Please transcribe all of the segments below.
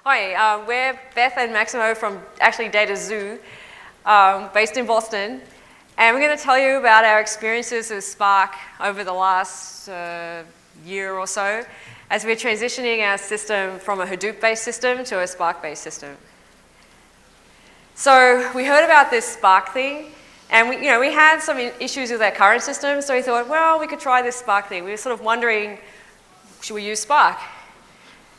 Hi, we're Beth and Maximo from actually DataXu, based in Boston. And we're going to tell you about our experiences with SPARC over the last year or so as we're transitioning our system from a Hadoop-based system to a SPARC-based system. So we heard about this SPARC thing, and we had some issues with our current system, so we thought, well, we could try this SPARC thing. We were sort of wondering, should we use SPARC?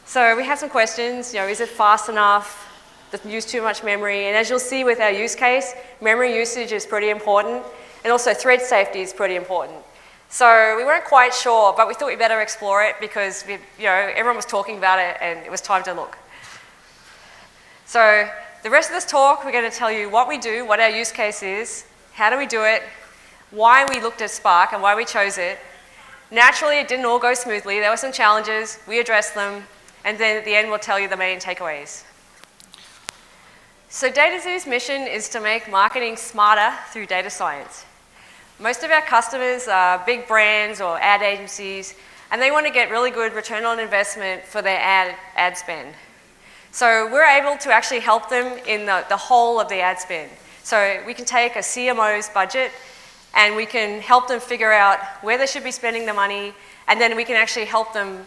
So we had some questions, is it fast enough? Does it use too much memory? And as you'll see with our use case, memory usage is pretty important, and also thread safety is pretty important. So we weren't quite sure, but we thought we'd better explore it because everyone was talking about it and it was time to look. So the rest of this talk, we're going to tell you what we do, what our use case is, how do we do it, why we looked at SPARC and why we chose it. Naturally, it didn't all go smoothly. There were some challenges. We addressed them. And then at the end, we'll tell you the main takeaways. So DataXu's mission is to make marketing smarter through data science. Most of our customers are big brands or ad agencies, and they want to get really good return on investment for their ad spend. So we're able to actually help them in the whole of the ad spend. So we can take a CMO's budget, and we can help them figure out where they should be spending the money, and then we can actually help them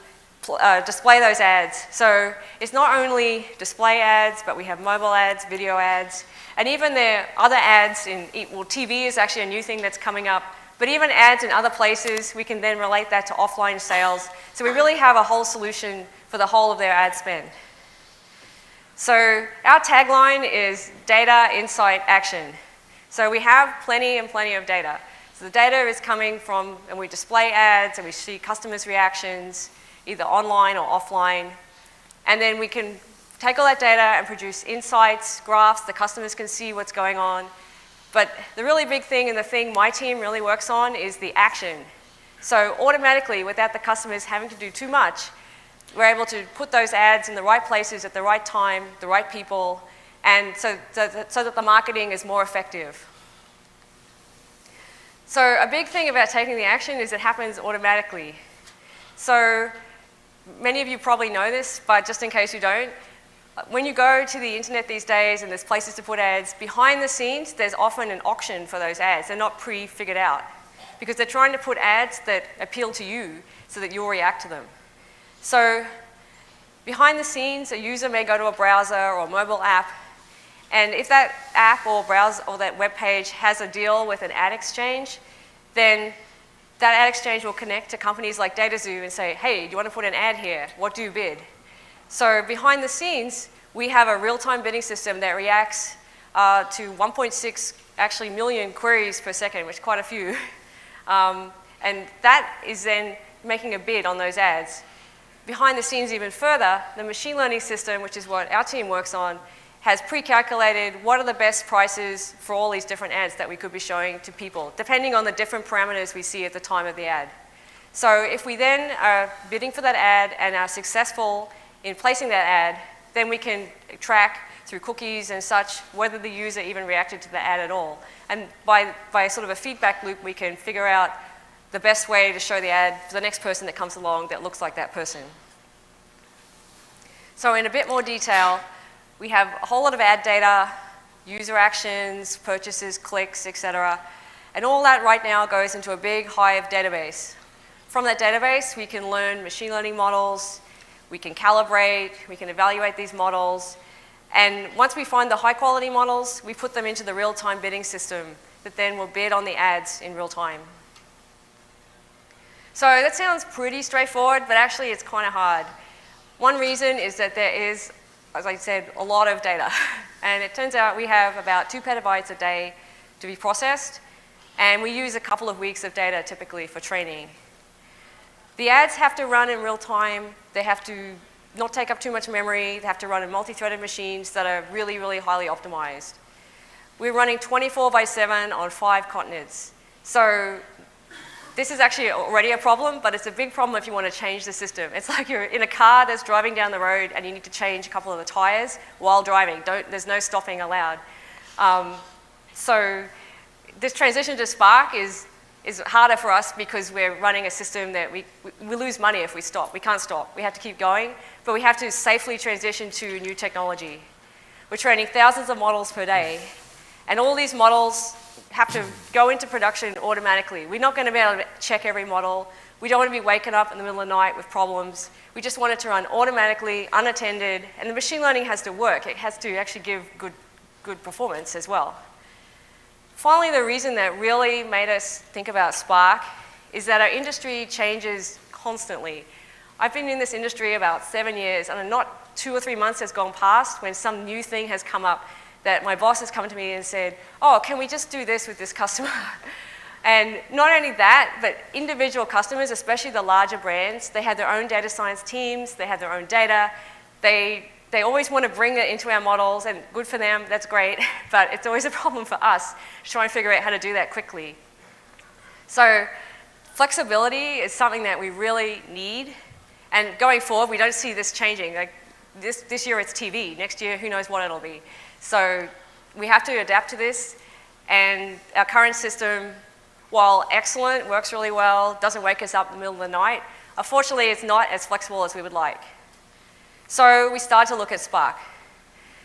display those ads. So it's not only display ads, but we have mobile ads, video ads, and even there are other ads TV is actually a new thing that's coming up, but even ads in other places, we can then relate that to offline sales. So we really have a whole solution for the whole of their ad spend. So our tagline is data, insight, action. So we have plenty and plenty of data. So the data is coming from, and we display ads, and we see customers' reactions, either online or offline. And then we can take all that data and produce insights, graphs, the customers can see what's going on. But the really big thing, and the thing my team really works on, is the action. So automatically, without the customers having to do too much, we're able to put those ads in the right places at the right time, the right people, and so that the marketing is more effective. So a big thing about taking the action is it happens automatically. So many of you probably know this, but just in case you don't, when you go to the internet these days and there's places to put ads, behind the scenes there's often an auction for those ads. They're not pre-figured out because they're trying to put ads that appeal to you so that you'll react to them. So behind the scenes, a user may go to a browser or a mobile app, and if that app or browser or that web page has a deal with an ad exchange, then that ad exchange will connect to companies like DataXu and say, hey, do you want to put an ad here? What do you bid? So behind the scenes, we have a real-time bidding system that reacts to 1.6 million queries per second, which is quite a few. And that is then making a bid on those ads. Behind the scenes even further, the machine learning system, which is what our team works on, has pre-calculated what are the best prices for all these different ads that we could be showing to people, depending on the different parameters we see at the time of the ad. So if we then are bidding for that ad and are successful in placing that ad, then we can track through cookies and such whether the user even reacted to the ad at all. And by sort of a feedback loop, we can figure out the best way to show the ad for the next person that comes along that looks like that person. So in a bit more detail, we have a whole lot of ad data, user actions, purchases, clicks, etc. And all that right now goes into a big Hive database. From that database, we can learn machine learning models, we can calibrate, we can evaluate these models. And once we find the high quality models, we put them into the real-time bidding system that then will bid on the ads in real time. So that sounds pretty straightforward, but actually it's kind of hard. One reason is that there is, as I said, a lot of data. And it turns out we have about 2 petabytes a day to be processed, and we use a couple of weeks of data typically for training. The ads have to run in real time. They have to not take up too much memory. They have to run in multi-threaded machines that are really, really highly optimized. We're running 24/7 on 5 continents. So this is actually already a problem, but it's a big problem if you want to change the system. It's like you're in a car that's driving down the road and you need to change a couple of the tires while driving. There's no stopping allowed. So this transition to SPARC is is harder for us because we're running a system that we lose money if we stop. We can't stop. We have to keep going, but we have to safely transition to new technology. We're training thousands of models per day, and all these models have to go into production automatically. We're not going to be able to check every model. We don't want to be waking up in the middle of the night with problems. We just want it to run automatically, unattended, and the machine learning has to work. It has to actually give good performance as well. Finally, the reason that really made us think about Spark is that our industry changes constantly. I've been in this industry about 7 years, and not 2 or 3 months has gone past when some new thing has come up that my boss has come to me and said, oh, can we just do this with this customer? And not only that, but individual customers, especially the larger brands, they have their own data science teams, they have their own data, they always want to bring it into our models, and good for them, that's great, but it's always a problem for us to try and figure out how to do that quickly. So flexibility is something that we really need, and going forward, we don't see this changing. Like this year it's TV, next year who knows what it'll be. So we have to adapt to this, and our current system, while excellent, works really well, doesn't wake us up in the middle of the night, unfortunately it's not as flexible as we would like. So we started to look at Spark.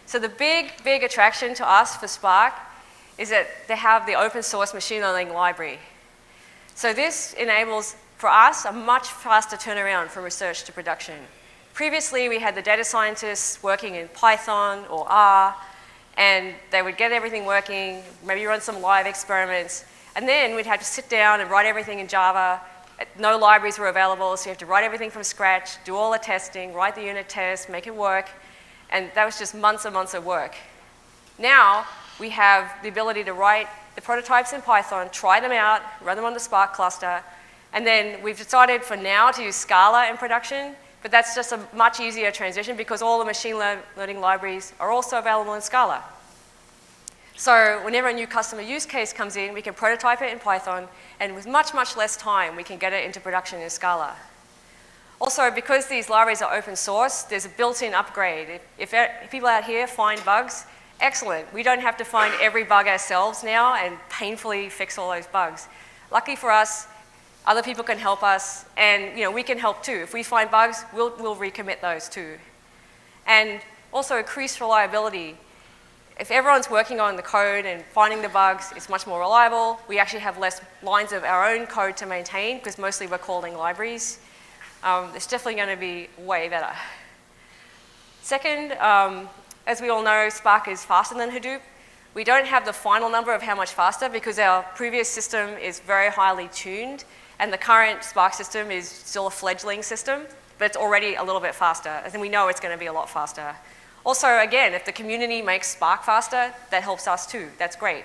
So the big attraction to us for Spark is that they have the open source machine learning library. So this enables, for us, a much faster turnaround from research to production. Previously, we had the data scientists working in Python or R, and they would get everything working, maybe run some live experiments, and then we'd have to sit down and write everything in Java. No libraries were available, so you have to write everything from scratch, do all the testing, write the unit tests, make it work, and that was just months and months of work. Now, we have the ability to write the prototypes in Python, try them out, run them on the Spark cluster, and then we've decided for now to use Scala in production, but that's just a much easier transition because all the machine learning libraries are also available in Scala. So whenever a new customer use case comes in, we can prototype it in Python, and with much less time, we can get it into production in Scala. Also, because these libraries are open source, there's a built-in upgrade. If people out here find bugs, excellent. We don't have to find every bug ourselves now and painfully fix all those bugs. Lucky for us, other people can help us, and we can help too. If we find bugs, we'll recommit those too. And also increased reliability. If everyone's working on the code and finding the bugs, it's much more reliable. We actually have less lines of our own code to maintain because mostly we're calling libraries. It's definitely going to be way better. Second, as we all know, Spark is faster than Hadoop. We don't have the final number of how much faster because our previous system is very highly tuned, and the current Spark system is still a fledgling system, but it's already a little bit faster, and we know it's going to be a lot faster. Also, again, if the community makes Spark faster, that helps us too. That's great.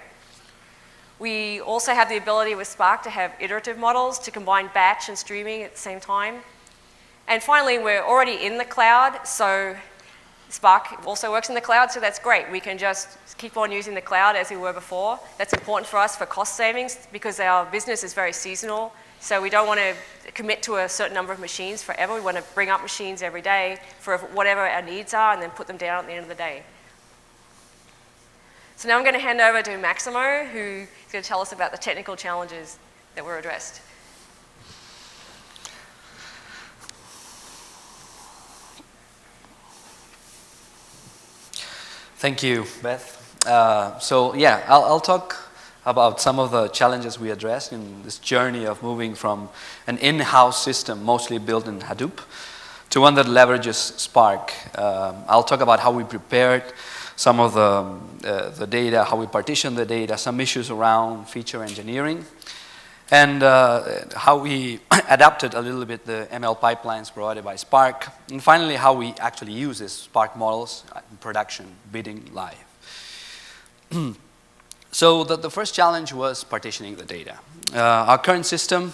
We also have the ability with Spark to have iterative models to combine batch and streaming at the same time. And finally, we're already in the cloud, so Spark also works in the cloud, so that's great. We can just keep on using the cloud as we were before. That's important for us for cost savings because our business is very seasonal. So we don't want to commit to a certain number of machines forever. We want to bring up machines every day for whatever our needs are and then put them down at the end of the day. So now I'm going to hand over to Maximo, who's going to tell us about the technical challenges that were addressed. Thank you, Beth. I'll talk about some of the challenges we addressed in this journey of moving from an in-house system mostly built in Hadoop to one that leverages Spark. I'll talk about how we prepared some of the data, how we partitioned the data, some issues around feature engineering, and how we adapted a little bit the ML pipelines provided by Spark, and finally how we actually use these Spark models in production, bidding live. So the first challenge was partitioning the data. Our current system,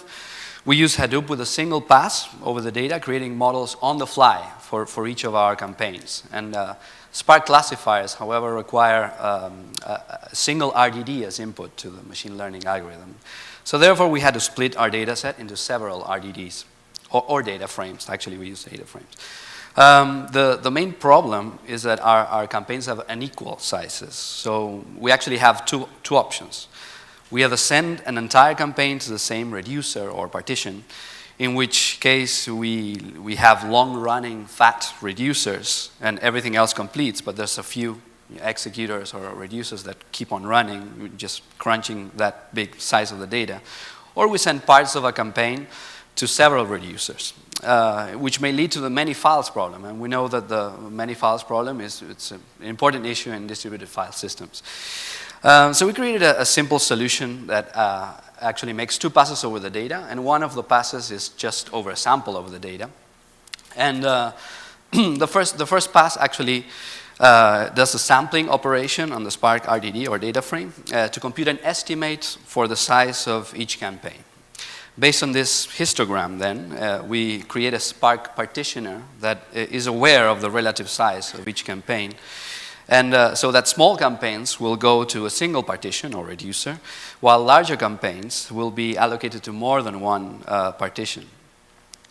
we use Hadoop with a single pass over the data, creating models on the fly for each of our campaigns. And Spark classifiers, however, require a single RDD as input to the machine learning algorithm. So therefore, we had to split our data set into several RDDs, or data frames. Actually, we use data frames. The main problem is that our campaigns have unequal sizes. So we actually have two options. we either send an entire campaign to the same reducer or partition, in which case we have long-running fat reducers and everything else completes, but there's a few executors or reducers that keep on running, just crunching that big size of the data. Or we send parts of a campaign to several reducers, which may lead to the many files problem. And we know that the many files problem it's an important issue in distributed file systems. So we created a simple solution that actually makes 2 passes over the data, and one of the passes is just over a sample of the data. And the first pass actually does a sampling operation on the SPARC RDD or data frame to compute an estimate for the size of each campaign. Based on this histogram then, we create a SPARC partitioner that is aware of the relative size of each campaign. And so that small campaigns will go to a single partition or reducer, while larger campaigns will be allocated to more than one partition.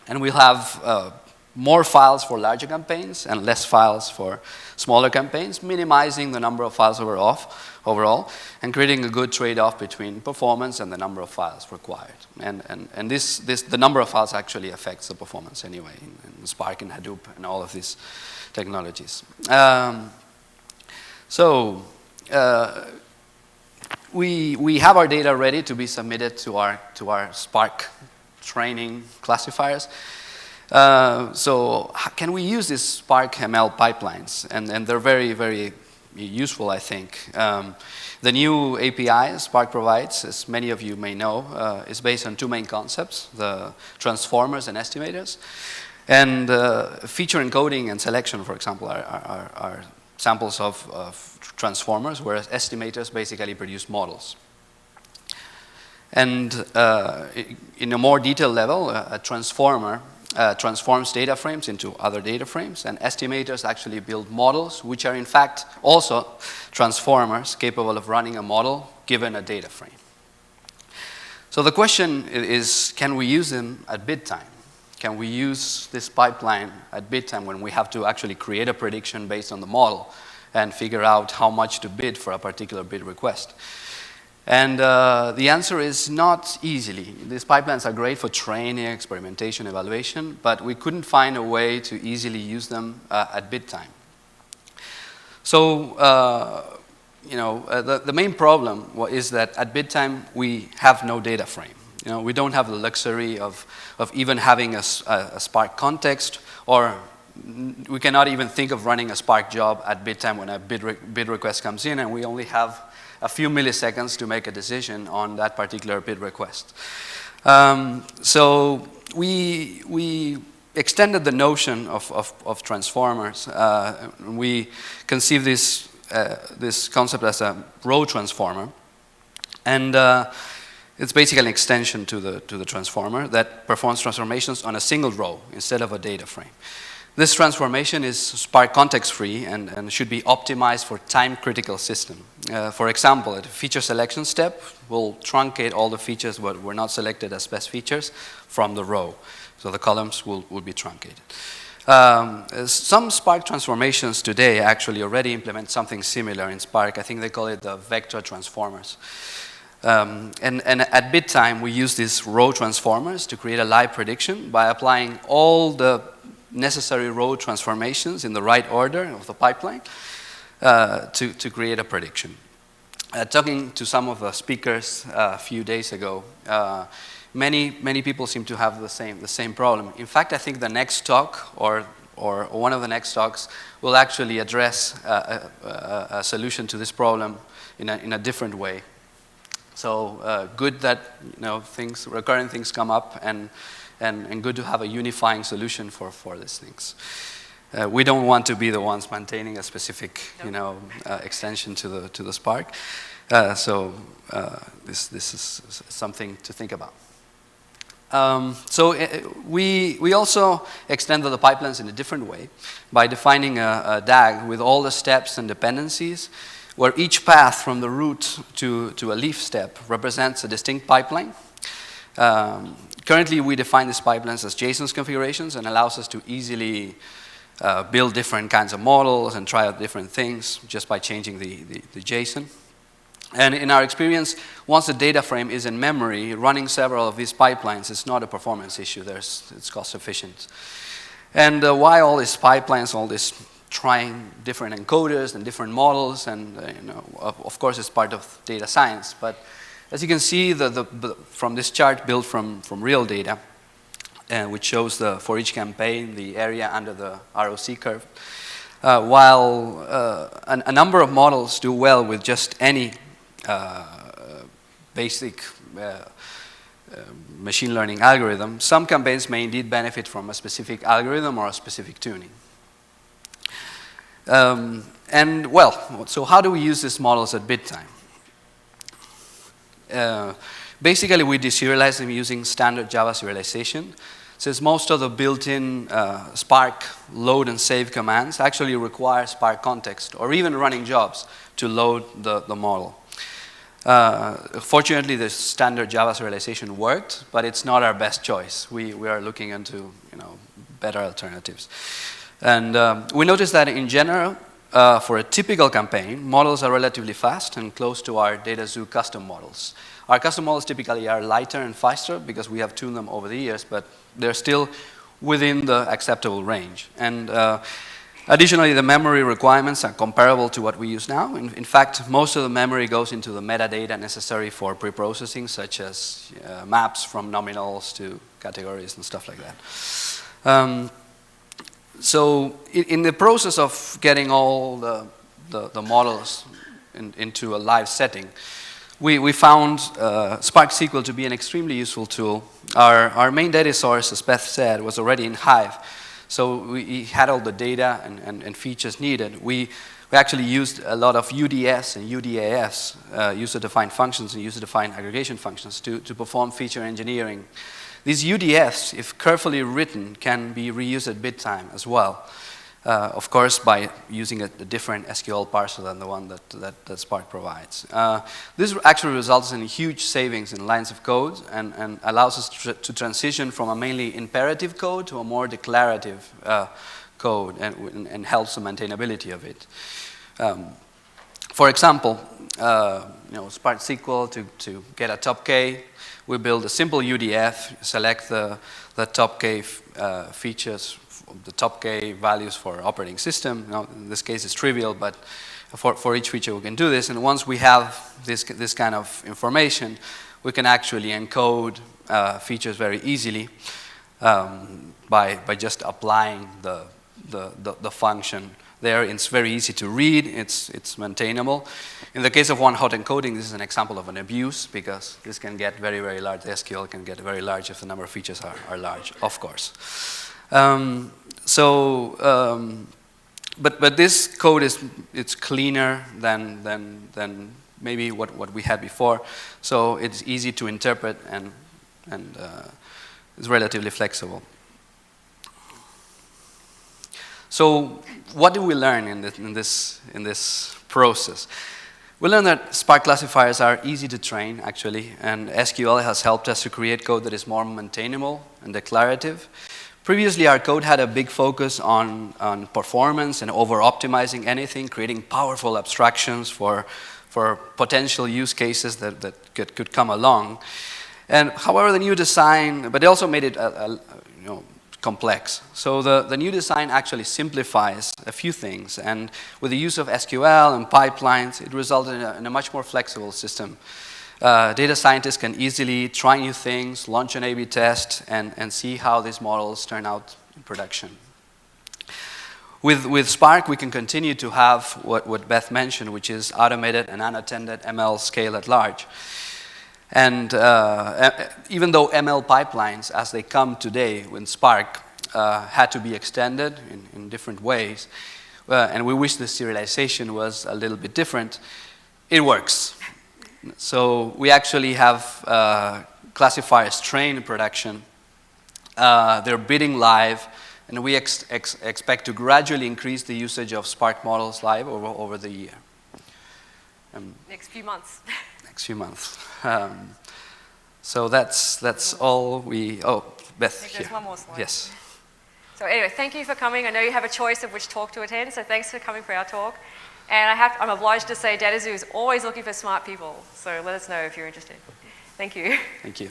And we'll have more files for larger campaigns and less files for smaller campaigns, minimizing the number of files overall, and creating a good trade-off between performance and the number of files required. And the number of files actually affects the performance anyway in SPARC and Hadoop and all of these technologies. So we have our data ready to be submitted to our SPARC training classifiers. So can we use these SPARC ML pipelines? And they're very, very useful, I think. The new API SPARC provides, as many of you may know, is based on 2 main concepts, the transformers and estimators. And feature encoding and selection, for example, are samples of transformers, whereas estimators basically produce models. And in a more detailed level, a transformer transforms data frames into other data frames, and estimators actually build models, which are in fact also transformers capable of running a model given a data frame. So the question is, can we use them at bid time? Can we use this pipeline at bid time when we have to actually create a prediction based on the model and figure out how much to bid for a particular bid request? And the answer is not easily. These pipelines are great for training, experimentation, evaluation, but we couldn't find a way to easily use them at bid time. So, the main problem is that at bid time we have no data frame. We don't have the luxury of even having a SPARC context, or we cannot even think of running a SPARC job at bid time when a bid request comes in, and we only have a few milliseconds to make a decision on that particular bid request. So we extended the notion of transformers. We conceived this concept as a row transformer, and it's basically an extension to the transformer that performs transformations on a single row instead of a data frame. This transformation is SPARC context-free and should be optimized for time-critical system. For example, at a feature selection step, we'll truncate all the features that were not selected as best features from the row. So the columns will be truncated. Some SPARC transformations today actually already implement something similar in SPARC. I think they call it the vector transformers. And at bid time, we use these row transformers to create a live prediction by applying all the necessary row transformations in the right order of the pipeline to create a prediction. Talking to some of the speakers a few days ago, many people seem to have the same problem. In fact, I think the next talk or one of the next talks will actually address a solution to this problem in a different way. So good that recurrent things come up, and good to have a unifying solution for these things. We don't want to be the ones maintaining a specific extension to the SPARC. So this is something to think about. So we also extended the pipelines in a different way by defining a DAG with all the steps and dependencies, where each path from the root to a leaf step represents a distinct pipeline. Currently, we define these pipelines as JSON configurations, and allows us to easily build different kinds of models and try out different things just by changing the JSON. And in our experience, once the data frame is in memory, running several of these pipelines is not a performance issue. It's cost efficient. And why all these pipelines, all this trying different encoders and different models, and of course it's part of data science. But as you can see from this chart built from real data, which shows for each campaign the area under the ROC curve, while a number of models do well with just any basic machine learning algorithm, some campaigns may indeed benefit from a specific algorithm or a specific tuning. And well, so how do we use these models at bit time? Basically, we deserialize them using standard Java serialization, since most of the built-in SPARC load and save commands actually require SPARC context or even running jobs to load the model. Fortunately, the standard Java serialization worked, but it's not our best choice. We are looking into better alternatives. And we noticed that in general, for a typical campaign, models are relatively fast and close to our DataXu custom models. Our custom models typically are lighter and faster because we have tuned them over the years, but they're still within the acceptable range. And additionally, the memory requirements are comparable to what we use now. In fact, most of the memory goes into the metadata necessary for pre-processing, such as maps from nominals to categories and stuff like that. So in the process of getting all the models into a live setting, we found SPARC SQL to be an extremely useful tool. Our main data source, as Beth said, was already in Hive. So we had all the data and features needed. We actually used a lot of UDFs and UDFs, user-defined functions and user-defined aggregation functions to perform feature engineering. These UDFs, if carefully written, can be reused at bit time as well. Of course, by using a different SQL parser than the one that SPARC provides. This actually results in huge savings in lines of code and allows us to transition from a mainly imperative code to a more declarative code and helps the maintainability of it. For example, SPARC SQL to get a top K, we build a simple UDF, select the top K features, the top K values for operating system. Now, in this case, it's trivial, but for each feature we can do this. And once we have this kind of information, we can actually encode features very easily by just applying the function there. It's very easy to read. It's maintainable. In the case of one-hot encoding, this is an example of an abuse because this can get very, very large. The SQL can get very large if the number of features are large, of course. But this code it's cleaner than maybe what we had before. So it's easy to interpret and it's relatively flexible. So what do we learn in this process? We learned that SPARC classifiers are easy to train, actually, and SQL has helped us to create code that is more maintainable and declarative. Previously, our code had a big focus on performance and over-optimizing anything, creating powerful abstractions for potential use cases that could come along. And however, the new design, but it also made it complex. So the new design actually simplifies a few things, and with the use of SQL and pipelines, it resulted in a much more flexible system. Data scientists can easily try new things, launch an A/B test, and see how these models turn out in production. With SPARC, we can continue to have what Beth mentioned, which is automated and unattended ML scale at large. And even though ML pipelines, as they come today with SPARC, had to be extended in different ways, and we wish the serialization was a little bit different, it works. So we actually have classifiers trained in production. They're bidding live, and we expect to gradually increase the usage of SPARC models live over the year. Next few months. Next few months. So that's all we. Oh, Beth. There's one more slide. Yes. So anyway, thank you for coming. I know you have a choice of which talk to attend, so thanks for coming for our talk. And I'm obliged to say DataXu is always looking for smart people, so let us know if you're interested. Thank you. Thank you.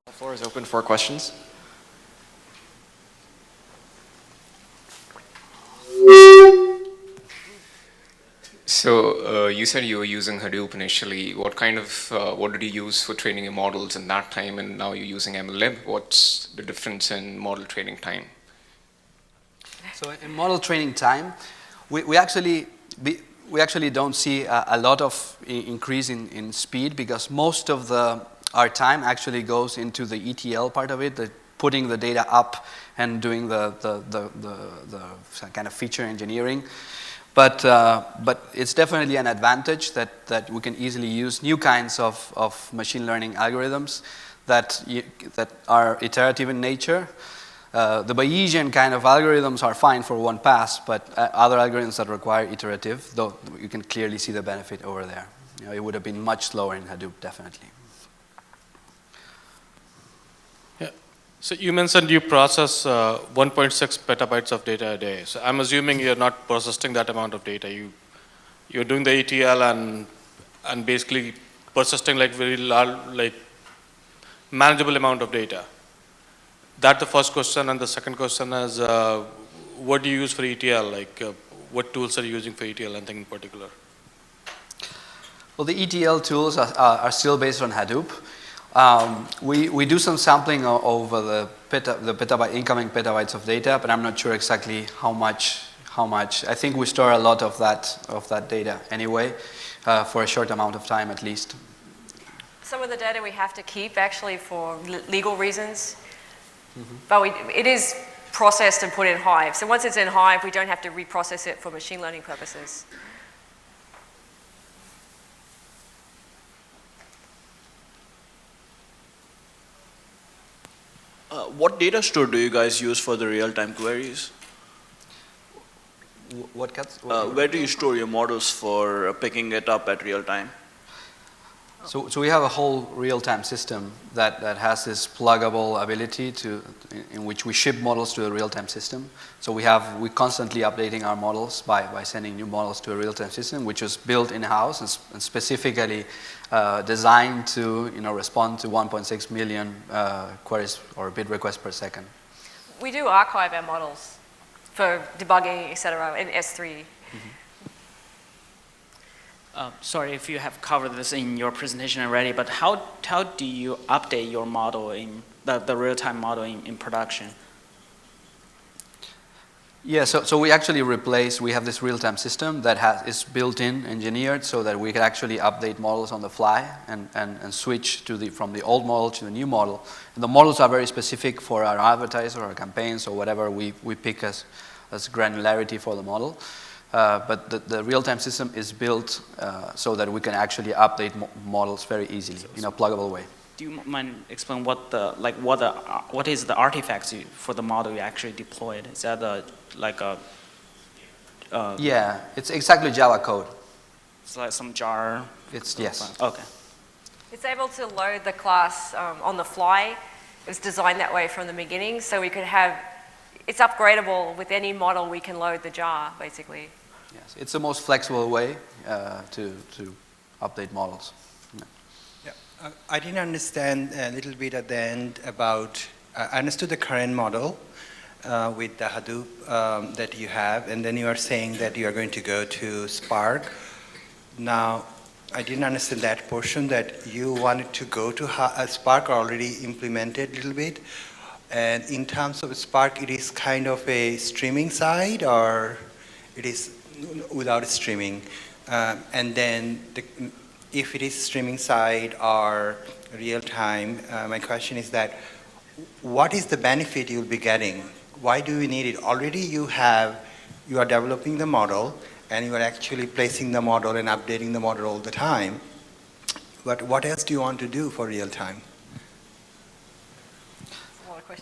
The floor is open for questions. So you said you were using Hadoop initially. What did you use for training your models in that time, and now you're using MLlib? What's the difference in model training time? So in model training time, we actually don't see a lot of increase in speed, because most of our time actually goes into the ETL part of it, the putting the data up and doing the kind of feature engineering. But it's definitely an advantage that we can easily use new kinds of machine learning algorithms that are iterative in nature. The Bayesian kind of algorithms are fine for one pass, but other algorithms that require iterative, though you can clearly see the benefit over there. It would have been much slower in Hadoop, definitely. Yeah. So you mentioned you process 1.6 petabytes of data a day. So I'm assuming you're not processing that amount of data. You're doing the ETL and basically persisting like very large, like manageable amount of data. That's the first question, and the second question is, what do you use for ETL? Like, what tools are you using for ETL, anything in particular? Well, the ETL tools are still based on Hadoop. We do some sampling over the incoming petabytes of data, but I'm not sure exactly how much. I think we store a lot of that data anyway, for a short amount of time at least. Some of the data we have to keep actually for legal reasons. But it is processed and put in Hive. So once it's in Hive, we don't have to reprocess it for machine learning purposes. What data store do you guys use for the real-time queries? What cuts? Where do you store your models for picking it up at real time? So we have a whole real-time system that has this pluggable ability in which we ship models to a real-time system. So we're constantly updating our models by sending new models to a real-time system, which is built in-house and specifically designed to respond to 1.6 million queries or bit requests per second. We do archive our models for debugging, etc., in S3. Sorry if you have covered this in your presentation already, but how do you update your model in the real-time model in production? Yeah, so we actually we have this real-time system that is built-in, engineered, so that we can actually update models on the fly and switch from the old model to the new model. And the models are very specific for our advertiser or campaigns or whatever we pick as granularity for the model. But the real-time system is built so that we can actually update models very easily in a pluggable way. Do you mind explain what is the artifacts for the model you actually deployed? Is that yeah, it's exactly Java code. It's like some jar. Yes. Okay. It's able to load the class on the fly. It was designed that way from the beginning, so we could have. It's upgradable with any model. We can load the jar, basically. Yes, it's the most flexible way to update models. Yeah. I didn't understand a little bit at the end about. I understood the current model with the Hadoop that you have, and then you are saying that you are going to go to SPARC. Now, I didn't understand that portion that you wanted to go to SPARC already implemented a little bit. And in terms of SPARC, it is kind of a streaming side, or it is without streaming? And then if it is streaming side or real time, my question is that what is the benefit you'll be getting? Why do we need it? Already you are developing the model and you are actually placing the model and updating the model all the time. But what else do you want to do for real time?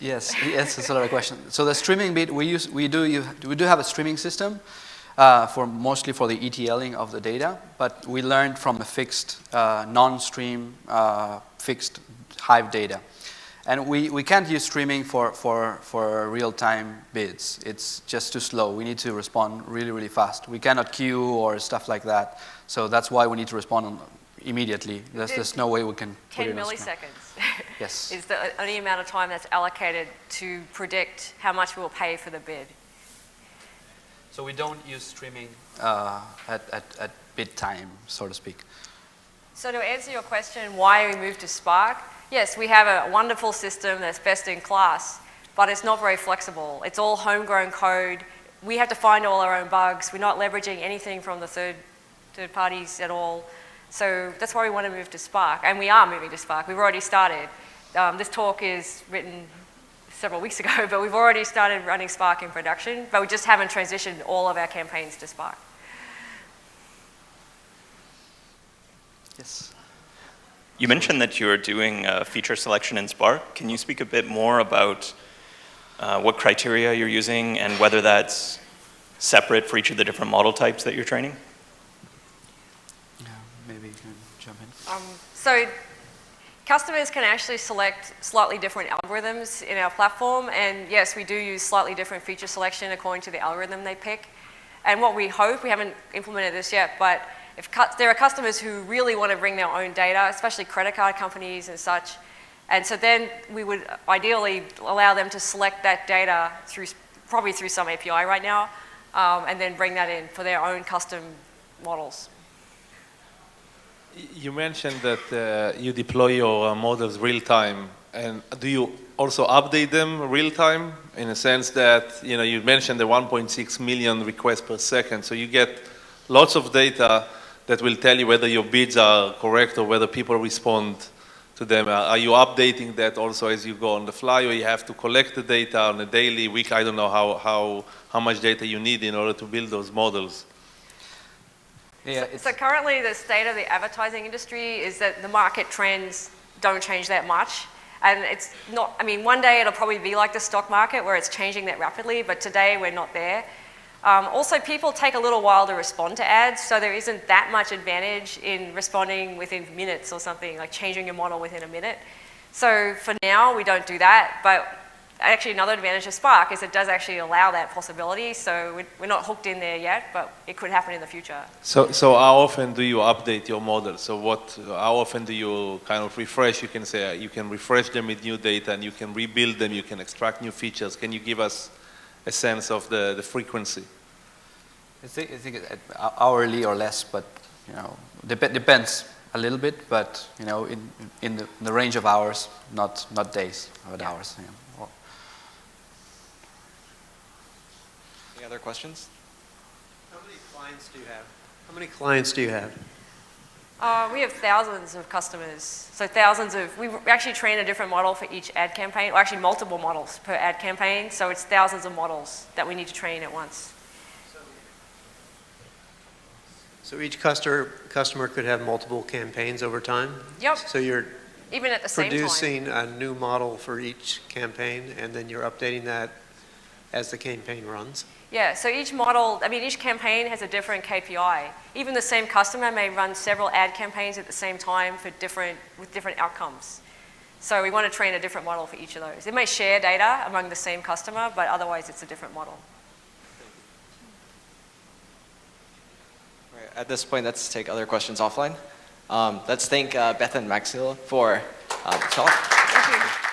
Yes, it's a lot of questions. So the streaming bit, we do have a streaming system, mostly for the ETLing of the data, but we learned from a fixed, non-stream, fixed Hive data. And we can't use streaming for real-time bids. It's just too slow. We need to respond really, really fast. We cannot queue or stuff like that. So that's why we need to respond immediately. There's no way we can put it 10 on milliseconds Yes. is the only amount of time that's allocated to predict how much we'll pay for the bid. So we don't use streaming at bid time, so to speak. So to answer your question, why we moved to SPARC, yes, we have a wonderful system that's best in class, but it's not very flexible. It's all homegrown code. We have to find all our own bugs. We're not leveraging anything from the third parties at all. So that's why we want to move to SPARC, and we are moving to SPARC. We've already started. This talk is written several weeks ago, but we've already started running SPARC in production, but we just haven't transitioned all of our campaigns to SPARC. Yes. You mentioned that you're doing feature selection in SPARC. Can you speak a bit more about what criteria you're using and whether that's separate for each of the different model types that you're training? Yeah, maybe you can jump in. So customers can actually select slightly different algorithms in our platform, and yes, we do use slightly different feature selection according to the algorithm they pick. And what we hope, we haven't implemented this yet, but if there are customers who really want to bring their own data, especially credit card companies and such, and so then we would ideally allow them to select that data probably through some API right now, and then bring that in for their own custom models. You mentioned that you deploy your models real time, and do you also update them real time in a sense that, you mentioned the 1.6 million requests per second, so you get lots of data that will tell you whether your bids are correct or whether people respond to them. Are you updating that also as you go on the fly, or you have to collect the data on a daily, week? I don't know how much data you need in order to build those models. Yeah, So currently the state of the advertising industry is that the market trends don't change that much. And it's not, one day it'll probably be like the stock market where it's changing that rapidly, but today we're not there. Also, people take a little while to respond to ads, so there isn't that much advantage in responding within minutes or something, like changing your model within a minute. So for now, we don't do that, but actually another advantage of SPARC is it does actually allow that possibility, so we're not hooked in there yet, but it could happen in the future. So how often do you update your model? So how often do you kind of refresh? You can say you can refresh them with new data and you can rebuild them, you can extract new features. Can you give us a sense of the frequency? I think hourly or less, but depends a little bit, but in the range of hours, not days, but hours. Yeah. Any other questions? How many clients do you have? We have thousands of customers. So we actually train a different model for each ad campaign, or actually multiple models per ad campaign. So it's thousands of models that we need to train at once. So each customer could have multiple campaigns over time? Yep. So you're even at the same time. producing a new model for each campaign, and then you're updating that as the campaign runs? Yeah, so each model, each campaign has a different KPI. Even the same customer may run several ad campaigns at the same time with different outcomes. So we want to train a different model for each of those. It may share data among the same customer, but otherwise it's a different model. At this point, let's take other questions offline. Let's thank Beth and Maxil for the talk. Thank you.